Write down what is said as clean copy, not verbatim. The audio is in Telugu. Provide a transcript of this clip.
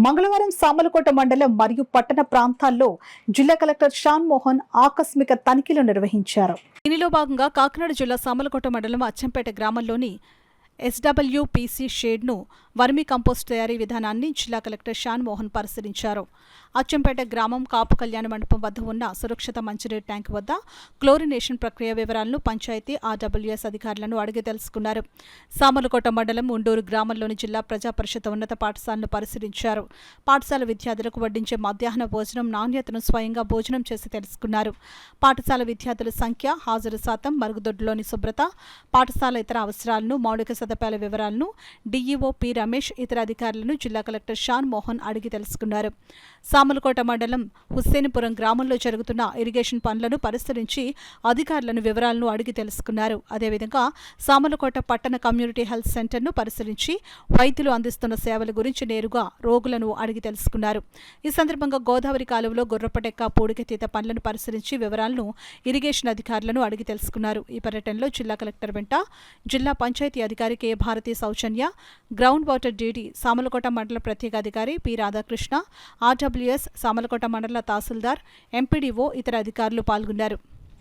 మంగళవారం సామలకోట మండలం మరియు పట్టణ ప్రాంతాల్లో జిల్లా కలెక్టర్ షాన్ మోహన్ ఆకస్మిక తనిఖీలు నిర్వహించారు. దీనిలో భాగంగా కాకినాడ జిల్లా సామలకోట మండలం అచ్చంపేట గ్రామంలోని SWPC షేడ్ను వర్మీ కంపోస్ట్ తయారీ విధానాన్ని జిల్లా కలెక్టర్ షాన్ మోహన్ పరిశీలించారు. అచ్చంపేట గ్రామం కాపు కళ్యాణ మండపం వద్ద ఉన్న సురక్షిత మంచినీటి ట్యాంక్ వద్ద క్లోరినేషన్ ప్రక్రియ వివరాలను పంచాయతీ RWS అధికారులను అడిగి తెలుసుకున్నారు. సామలకోట మండలం ఉండూరు గ్రామంలోని జిల్లా ప్రజా పరిషత్ ఉన్నత పాఠశాలను పరిశీలించారు. పాఠశాల విద్యార్థులకు వడ్డించే మధ్యాహ్న భోజనం నాణ్యతను స్వయంగా భోజనం చేసి తెలుసుకున్నారు. పాఠశాల విద్యార్థుల సంఖ్య, హాజరు శాతం, మరుగుదొడ్లోని శుభ్రత, పాఠశాల ఇతర అవసరాలను, మౌలిక సదుపాయాల వివరాలను DEO P. రమేష్ ఇతర అధికారులను జిల్లా కలెక్టర్ షాన్ మోహన్ అడిగి తెలుసుకున్నారు. సామలకోట మండలం హుస్సేనిపురం గ్రామంలో జరుగుతున్న ఇరిగేషన్ పనులను పరిశీలించి అధికారులను వివరాలను అడిగి తెలుసుకున్నారు. అదేవిధంగా సామలకోట పట్టణ కమ్యూనిటీ హెల్త్ సెంటర్ను పరిశీలించి వైద్యులు అందిస్తున్న సేవల గురించి నేరుగా రోగులను అడిగి తెలుసుకున్నారు. ఈ సందర్భంగా గోదావరి కాలువలో గుర్రపటెక్క పూడికతీత పనులను పరిశీలించి వివరాలను ఇరిగేషన్ అధికారులను అడిగి తెలుసుకున్నారు. ఈ పర్యటనలో జిల్లా కలెక్టర్ వెంట జిల్లా పంచాయతీ అధికారి K. భారతి సౌజన్య, గ్రౌండ్ వాటర్ DD సామలకోట మండల ప్రత్యేక అధికారి P. రాధాకృష్ణ, RWS సామలకోట మండల తహసీల్దార్, MPDO ఇతర అధికారులు పాల్గొన్నారు.